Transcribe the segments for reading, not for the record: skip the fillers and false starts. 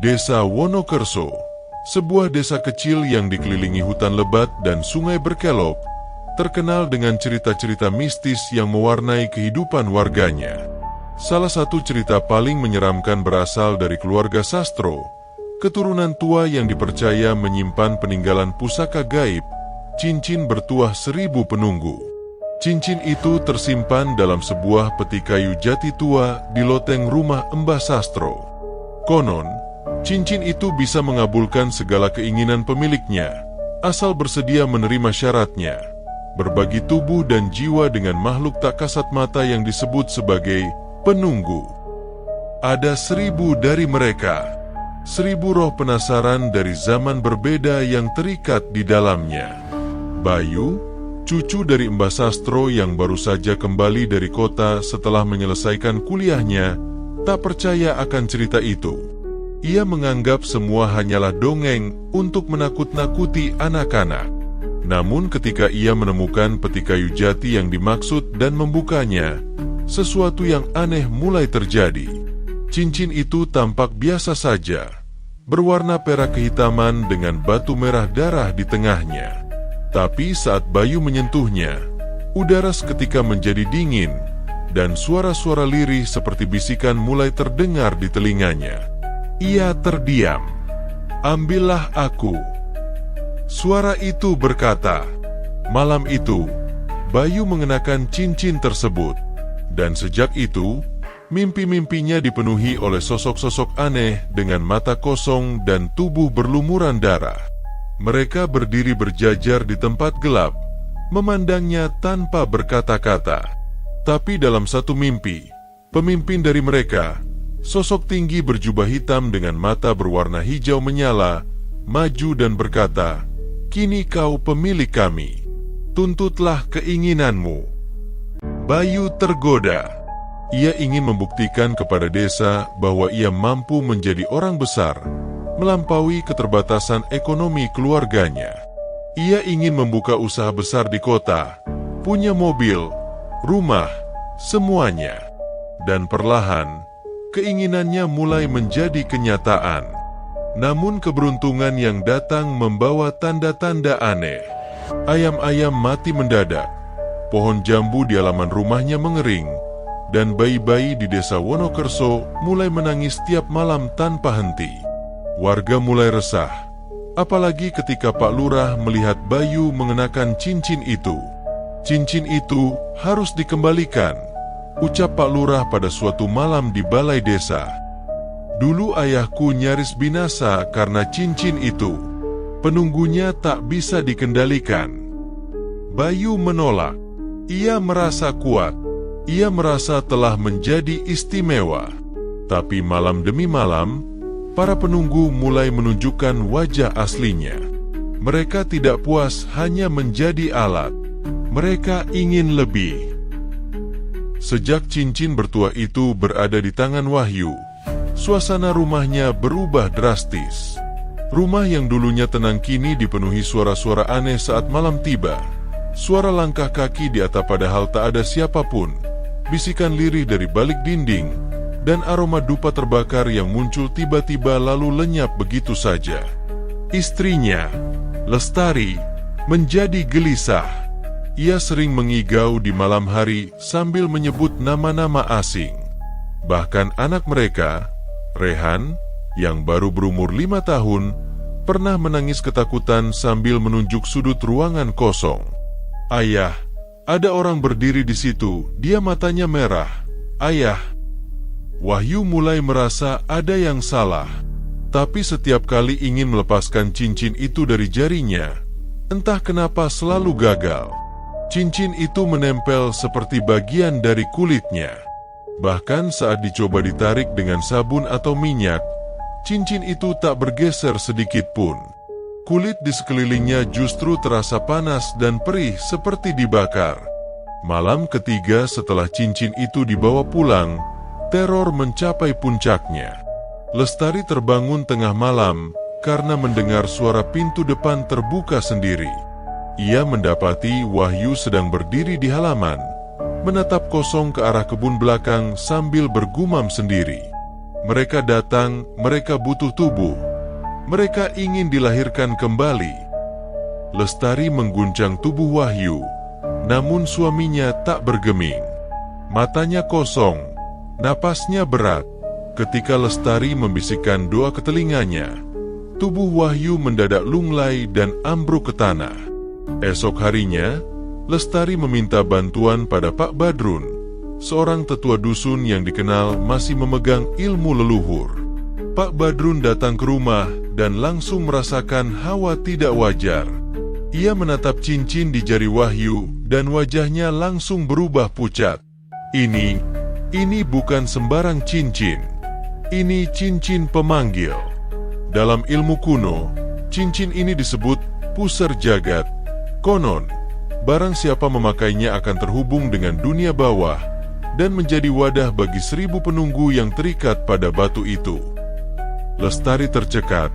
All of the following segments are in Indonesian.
Desa Wonokerso, sebuah desa kecil yang dikelilingi hutan lebat dan sungai berkelok, terkenal dengan cerita-cerita mistis yang mewarnai kehidupan warganya. Salah satu cerita paling menyeramkan berasal dari keluarga Sastro, keturunan tua yang dipercaya menyimpan peninggalan pusaka gaib, cincin bertuah 1000 penunggu. Cincin itu tersimpan dalam sebuah peti kayu jati tua di loteng rumah Mbah Sastro. Konon, cincin itu bisa mengabulkan segala keinginan pemiliknya, asal bersedia menerima syaratnya, berbagi tubuh dan jiwa dengan makhluk tak kasat mata yang disebut sebagai penunggu. Ada 1000 dari mereka, 1000 roh penasaran dari zaman berbeda yang terikat di dalamnya. Bayu, cucu dari Mbah Sastro yang baru saja kembali dari kota setelah menyelesaikan kuliahnya, tak percaya akan cerita itu. Ia menganggap semua hanyalah dongeng untuk menakut-nakuti anak-anak. Namun ketika ia menemukan peti kayu jati yang dimaksud dan membukanya, sesuatu yang aneh mulai terjadi. Cincin itu tampak biasa saja, berwarna perak kehitaman dengan batu merah darah di tengahnya. Tapi saat Bayu menyentuhnya, udara seketika menjadi dingin, dan suara-suara lirih seperti bisikan mulai terdengar di telinganya. Ia terdiam. "Ambillah aku," suara itu berkata. Malam itu, Bayu mengenakan cincin tersebut, dan sejak itu, mimpi-mimpinya dipenuhi oleh sosok-sosok aneh dengan mata kosong dan tubuh berlumuran darah. Mereka berdiri berjajar di tempat gelap, memandangnya tanpa berkata-kata. Tapi dalam satu mimpi, pemimpin dari mereka, sosok tinggi berjubah hitam dengan mata berwarna hijau menyala, maju dan berkata, "Kini kau pemilik kami. Tuntutlah keinginanmu." Bayu tergoda. Ia ingin membuktikan kepada desa bahwa ia mampu menjadi orang besar, melampaui keterbatasan ekonomi keluarganya. Ia ingin membuka usaha besar di kota, punya mobil, rumah, semuanya. Dan perlahan, keinginannya mulai menjadi kenyataan. Namun keberuntungan yang datang membawa tanda-tanda aneh. Ayam-ayam mati mendadak, pohon jambu di halaman rumahnya mengering, dan bayi-bayi di desa Wonokerso mulai menangis tiap malam tanpa henti. Warga mulai resah, apalagi ketika Pak Lurah melihat Bayu mengenakan cincin itu. "Cincin itu harus dikembalikan," ucap Pak Lurah pada suatu malam di balai desa. "Dulu ayahku nyaris binasa karena cincin itu. Penunggunya tak bisa dikendalikan." Bayu menolak. Ia merasa kuat. Ia merasa telah menjadi istimewa. Tapi malam demi malam, para penunggu mulai menunjukkan wajah aslinya. Mereka tidak puas hanya menjadi alat. Mereka ingin lebih. Sejak cincin bertuah itu berada di tangan Wahyu, suasana rumahnya berubah drastis. Rumah yang dulunya tenang kini dipenuhi suara-suara aneh saat malam tiba. Suara langkah kaki di atap padahal tak ada siapapun, bisikan lirih dari balik dinding, dan aroma dupa terbakar yang muncul tiba-tiba lalu lenyap begitu saja. Istrinya, Lestari, menjadi gelisah. Ia sering mengigau di malam hari sambil menyebut nama-nama asing. Bahkan anak mereka, Rehan, yang baru berumur 5 tahun, pernah menangis ketakutan sambil menunjuk sudut ruangan kosong. "Ayah, ada orang berdiri di situ, dia matanya merah. Ayah." Wahyu mulai merasa ada yang salah. Tapi setiap kali ingin melepaskan cincin itu dari jarinya, entah kenapa selalu gagal. Cincin itu menempel seperti bagian dari kulitnya. Bahkan saat dicoba ditarik dengan sabun atau minyak, cincin itu tak bergeser sedikit pun. Kulit di sekelilingnya justru terasa panas dan perih seperti dibakar. Malam ketiga setelah cincin itu dibawa pulang, teror mencapai puncaknya. Lestari terbangun tengah malam karena mendengar suara pintu depan terbuka sendiri. Ia mendapati Wahyu sedang berdiri di halaman, menatap kosong ke arah kebun belakang sambil bergumam sendiri. Mereka datang, mereka butuh tubuh. Mereka ingin dilahirkan kembali. Lestari mengguncang tubuh Wahyu, namun suaminya tak bergeming. Matanya kosong, napasnya berat. Ketika Lestari membisikkan doa ke telinganya, tubuh Wahyu mendadak lunglai dan ambruk ke tanah. Esok harinya, Lestari meminta bantuan pada Pak Badrun, seorang tetua dusun yang dikenal masih memegang ilmu leluhur. Pak Badrun datang ke rumah dan langsung merasakan hawa tidak wajar. Ia menatap cincin di jari Wahyu dan wajahnya langsung berubah pucat. Ini bukan sembarang cincin. Ini cincin pemanggil. Dalam ilmu kuno, cincin ini disebut pusar jagat. Konon, barang siapa memakainya akan terhubung dengan dunia bawah dan menjadi wadah bagi 1000 penunggu yang terikat pada batu itu. Lestari tercekat.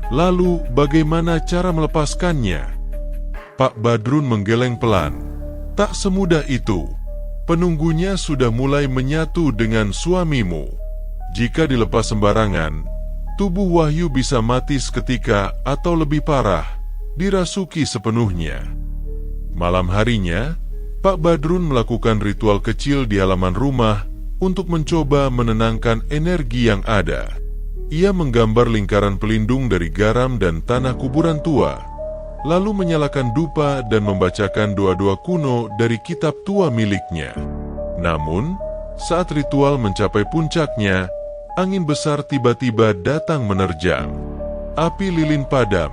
Lalu, bagaimana cara melepaskannya? Pak Badrun menggeleng pelan. Tak semudah itu. Penunggunya sudah mulai menyatu dengan suamimu. Jika dilepas sembarangan, tubuh Wahyu bisa mati seketika atau lebih parah, dirasuki sepenuhnya. Malam harinya, Pak Badrun melakukan ritual kecil di halaman rumah untuk mencoba menenangkan energi yang ada. Ia menggambar lingkaran pelindung dari garam dan tanah kuburan tua, lalu menyalakan dupa dan membacakan doa-doa kuno dari kitab tua miliknya. Namun, saat ritual mencapai puncaknya, angin besar tiba-tiba datang menerjang. Api lilin padam,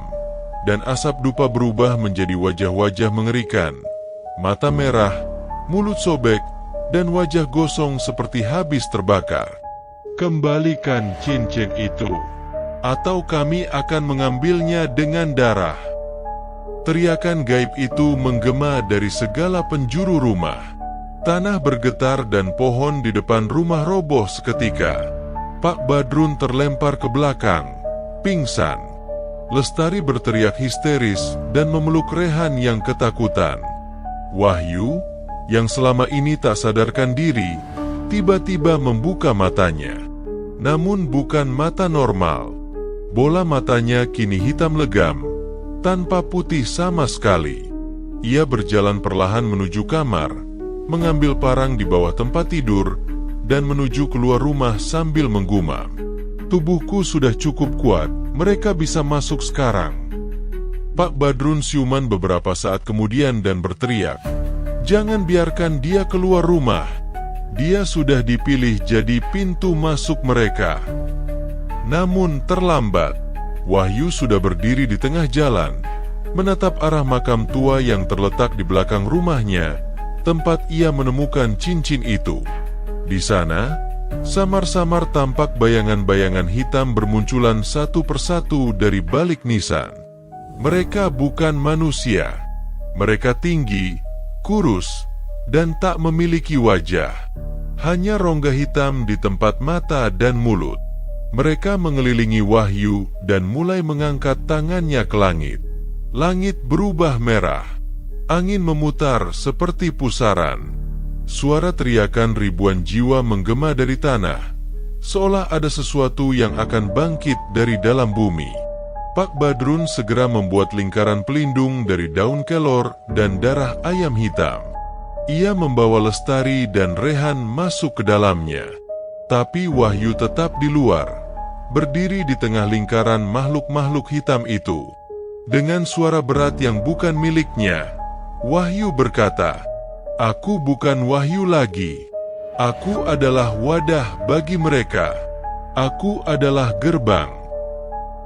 dan asap dupa berubah menjadi wajah-wajah mengerikan. Mata merah, mulut sobek, dan wajah gosong seperti habis terbakar. Kembalikan cincin itu, atau kami akan mengambilnya dengan darah. Teriakan gaib itu menggema dari segala penjuru rumah. Tanah bergetar dan pohon di depan rumah roboh seketika. Pak Badrun terlempar ke belakang, pingsan. Lestari berteriak histeris dan memeluk Rehan yang ketakutan. Wahyu, yang selama ini tak sadarkan diri, tiba-tiba membuka matanya. Namun bukan mata normal. Bola matanya kini hitam legam, tanpa putih sama sekali. Ia berjalan perlahan menuju kamar, mengambil parang di bawah tempat tidur, dan menuju keluar rumah sambil menggumam. Tubuhku sudah cukup kuat, mereka bisa masuk sekarang. Pak Badrun siuman beberapa saat kemudian dan berteriak, "Jangan biarkan dia keluar rumah. Dia sudah dipilih jadi pintu masuk mereka." Namun terlambat. Wahyu sudah berdiri di tengah jalan, menatap arah makam tua yang terletak di belakang rumahnya, tempat ia menemukan cincin itu. Di sana, samar-samar tampak bayangan-bayangan hitam bermunculan satu persatu dari balik nisan. Mereka bukan manusia. Mereka tinggi, kurus, dan tak memiliki wajah. Hanya rongga hitam di tempat mata dan mulut. Mereka mengelilingi Wahyu dan mulai mengangkat tangannya ke langit. Langit berubah merah. Angin memutar seperti pusaran. Suara teriakan ribuan jiwa menggema dari tanah, seolah ada sesuatu yang akan bangkit dari dalam bumi. Pak Badrun segera membuat lingkaran pelindung dari daun kelor dan darah ayam hitam. Ia membawa Lestari dan Rehan masuk ke dalamnya. Tapi Wahyu tetap di luar, berdiri di tengah lingkaran makhluk-makhluk hitam itu. Dengan suara berat yang bukan miliknya, Wahyu berkata, "Aku bukan Wahyu lagi. Aku adalah wadah bagi mereka. Aku adalah gerbang."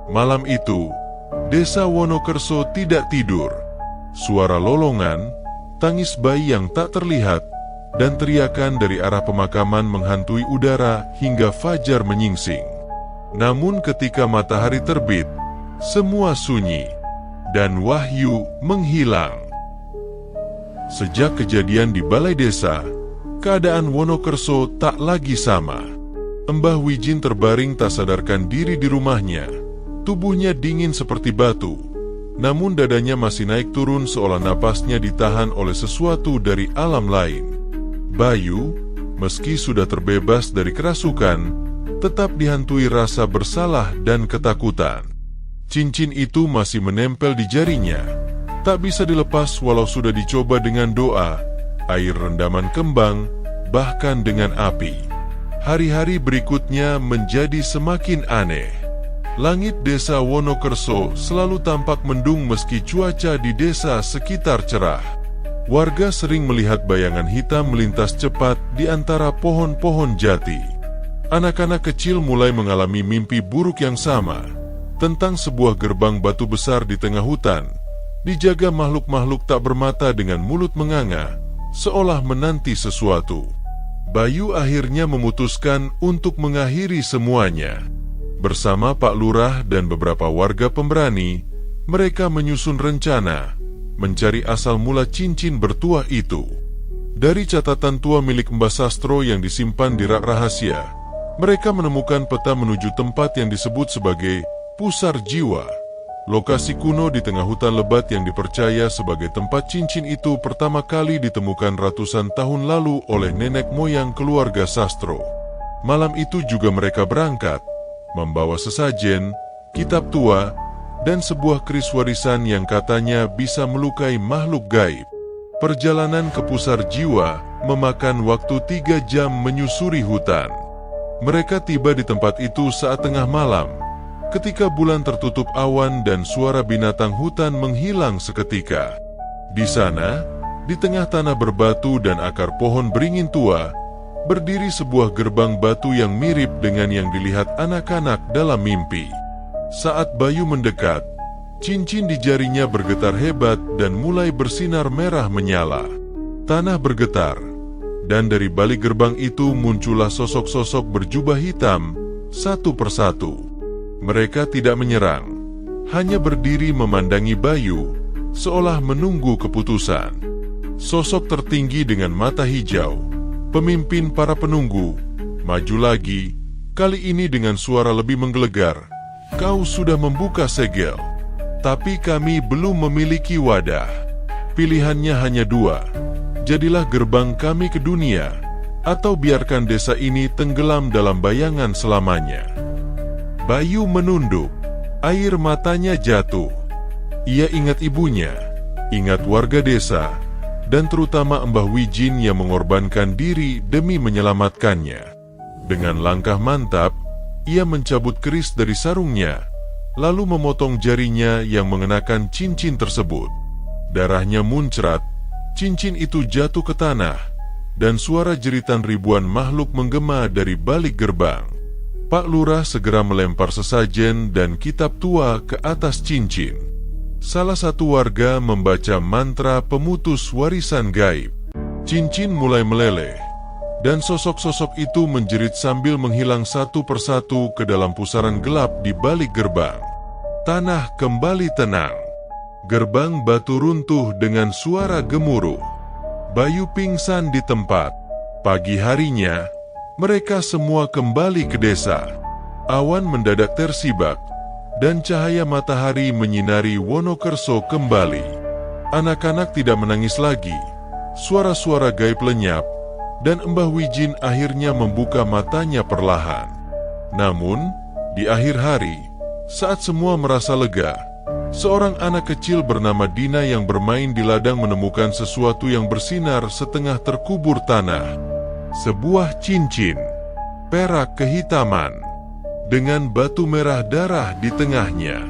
Malam itu, desa Wonokerso tidak tidur. Suara lolongan, tangis bayi yang tak terlihat, dan teriakan dari arah pemakaman menghantui udara hingga fajar menyingsing. Namun ketika matahari terbit, semua sunyi, dan Wahyu menghilang. Sejak kejadian di balai desa, keadaan Wonokerso tak lagi sama. Mbah Wijin terbaring tak sadarkan diri di rumahnya. Tubuhnya dingin seperti batu, namun dadanya masih naik turun seolah napasnya ditahan oleh sesuatu dari alam lain. Bayu, meski sudah terbebas dari kerasukan, tetap dihantui rasa bersalah dan ketakutan. Cincin itu masih menempel di jarinya, tak bisa dilepas walau sudah dicoba dengan doa, air rendaman kembang, bahkan dengan api. Hari-hari berikutnya menjadi semakin aneh. Langit desa Wonokerso selalu tampak mendung meski cuaca di desa sekitar cerah. Warga sering melihat bayangan hitam melintas cepat di antara pohon-pohon jati. Anak-anak kecil mulai mengalami mimpi buruk yang sama, tentang sebuah gerbang batu besar di tengah hutan, dijaga makhluk-makhluk tak bermata dengan mulut menganga, seolah menanti sesuatu. Bayu akhirnya memutuskan untuk mengakhiri semuanya. Bersama Pak Lurah dan beberapa warga pemberani, mereka menyusun rencana mencari asal mula cincin bertuah itu. Dari catatan tua milik Mbah Sastro yang disimpan di rak rahasia, mereka menemukan peta menuju tempat yang disebut sebagai Pusar Jiwa. Lokasi kuno di tengah hutan lebat yang dipercaya sebagai tempat cincin itu pertama kali ditemukan ratusan tahun lalu oleh nenek moyang keluarga Sastro. Malam itu juga mereka berangkat, membawa sesajen, kitab tua, dan sebuah keris warisan yang katanya bisa melukai makhluk gaib. Perjalanan ke Pusar Jiwa memakan waktu 3 jam menyusuri hutan. Mereka tiba di tempat itu saat tengah malam, ketika bulan tertutup awan dan suara binatang hutan menghilang seketika. Di sana, di tengah tanah berbatu dan akar pohon beringin tua, berdiri sebuah gerbang batu yang mirip dengan yang dilihat anak-anak dalam mimpi. Saat Bayu mendekat, cincin di jarinya bergetar hebat dan mulai bersinar merah menyala. Tanah bergetar, dan dari balik gerbang itu muncullah sosok-sosok berjubah hitam, satu persatu. Mereka tidak menyerang, hanya berdiri memandangi Bayu, seolah menunggu keputusan. Sosok tertinggi dengan mata hijau, pemimpin para penunggu, maju lagi, kali ini dengan suara lebih menggelegar. Kau sudah membuka segel, tapi kami belum memiliki wadah. Pilihannya hanya 2. Jadilah gerbang kami ke dunia, atau biarkan desa ini tenggelam dalam bayangan selamanya. Bayu menunduk, air matanya jatuh. Ia ingat ibunya, ingat warga desa, dan terutama Mbah Wijin yang mengorbankan diri demi menyelamatkannya. Dengan langkah mantap, ia mencabut keris dari sarungnya, lalu memotong jarinya yang mengenakan cincin tersebut. Darahnya muncrat, cincin itu jatuh ke tanah, dan suara jeritan ribuan makhluk menggema dari balik gerbang. Pak Lurah segera melempar sesajen dan kitab tua ke atas cincin. Salah satu warga membaca mantra pemutus warisan gaib. Cincin mulai meleleh, dan sosok-sosok itu menjerit sambil menghilang satu persatu ke dalam pusaran gelap di balik gerbang. Tanah kembali tenang. Gerbang batu runtuh dengan suara gemuruh. Bayu pingsan di tempat. Pagi harinya, mereka semua kembali ke desa. Awan mendadak tersibak, dan cahaya matahari menyinari Wonokerso kembali. Anak-anak tidak menangis lagi. Suara-suara gaib lenyap, dan Mbah Wijin akhirnya membuka matanya perlahan. Namun, di akhir hari, saat semua merasa lega, seorang anak kecil bernama Dina yang bermain di ladang menemukan sesuatu yang bersinar setengah terkubur tanah. Sebuah cincin, perak kehitaman, dengan batu merah darah di tengahnya.